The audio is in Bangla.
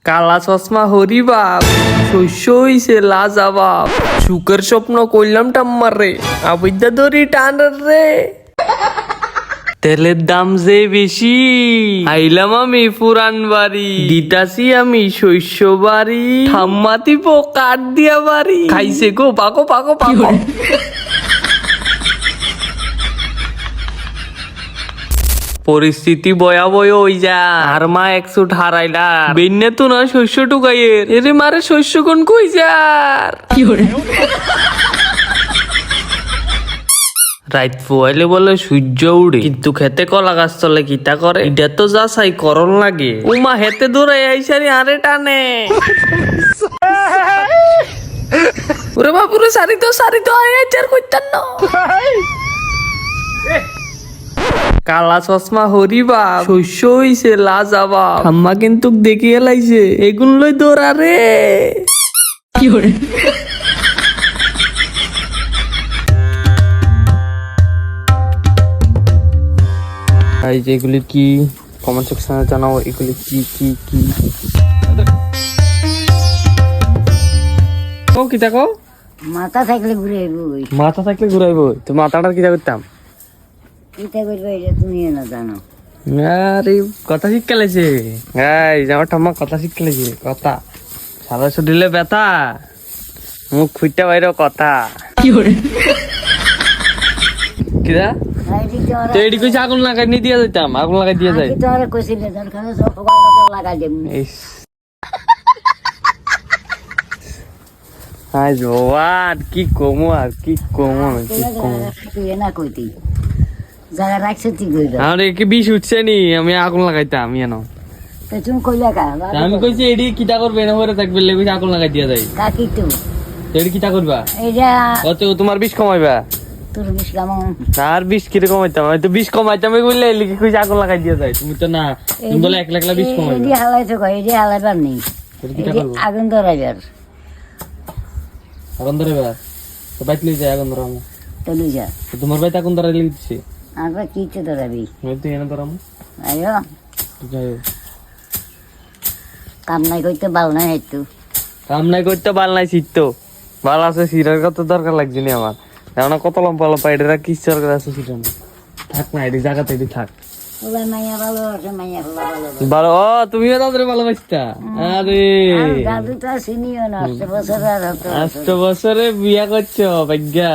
কালা চশমা হরি বাপ, শস্য হইছে লাজাবাব। সুখের স্বপ্ন কইলাম টাম্মার রে, আবিদ্যা ধরি টানার রে। তেলের দাম যে বেশি, আইলাম আমি পুরান বাড়ি, দিতাছি আমি শস্য বাড়ি, ঠাম্মা দিব কাঠ দিয়া বাড়ি। খাইছে গো পাকো পাকো পাকো। পরিস্থিতি ভয়াবহ হই যা, আর মা 100 হারাইলা বেন্যা তো না শস্য টুকাইয়ের, এরে মারে শস্য কোন কই যার। রাইত ফুয়াইলে বলে সূর্য উড়ে, কিন্তু খেতে কলা গাছ তলে কিতা করে, এটা তো যা চাই করণ লাগে। উমা হেতে দৌড়াই আইসারি আরে টানে। ওরে বাপুরে সারি তো আইয়ার কইতান না। কালা চশমা হরি বাপ, শস্য হইছে লাজাবাব। আম্মা কিন্তু দেখি এলাইছে, এগুন লই দৌড়া রে। কি করে এই যে এগুলি কি, কমেন্ট সেকশনে জানাও এগুলি কি কি কি। ও কি দেখো, মাথা থাকলে ঘুরে আইব। মাথা থাকলে ঘুরাইব, তো মাথাটা কিটা করতাম। কিতা করবে এটা তুমি না জানো। আরে কথা শিক্ষা লেছে, এই আমার ঠাম্মা কথা শিক্ষা লেছে। কথা সাদা ছুটিলে ব্যথা, মুখ ফুটটা বাইরেও কথা। কি করে কিরা তো এডি কইছে আগুন লাগাই নি দিয়া যাইতাম, আগুন লাগাই দিয়া যাই। তোরে কইছিলে দরকার সব লাগাই দেব। হাই জোয়ান কি কমু আর কি কমু কি কমু। তুই না কইতি জায়গা রাখছিস তুই কইবা। আরে কি বিষ উঠছে নি, আমি আগুন লাগাইতাম জানো। তো তুমি কইলা কা আমি কইছি এডি কিটা করবে না হরে থাকবে লে, কইছি আগুন লাগাই দিয়া যাই। কাকি তো এডি কিটা করবা, এইটা কত তোমার বিষ কমাইবা। তোর বিশ কাম আর 20 কিরে কমাইতাম, আমি তো 20 কমাইতাম বললে লিখে কইছি আগুন লাগাই দিয়া যায়। তুমি তো না, তুমি বলে 1 লাখ 20 কমাইবা। এডি হালাইছো কই, এডি হালাইবার নেই। কিটা করব, আগুন ধরাইবার আগুন ধরাইবা তো বাইক লই যায় আগুন ধরামু। তো লই যা, তো তোমার বাইতে আগুন ধরাই লিখছে, আর কি তে ধরাবি। আমি তো এনে ধরামু। আয়ো যাই কাম নাই কইতে বাল নাই হেতু। কাম নাই করতে বাল নাই শীত বাল আছে, সিরার কত দরকার লাগছে নি আমার। এখন কত লম্বা লম্বা এটা কি দরকার আছে সেটা না, থাক না এটি জায়গাতে এটি থাক। ওলা মাইয়া ভালো আছে, মাইয়া ভালো ভালো ও তুমিও তাদের ভালোবাসতা। আরে দাদু তো সিনিয়র না, 8 বছর আর 8 বছরে বিয়া করছো ভাগ্যা।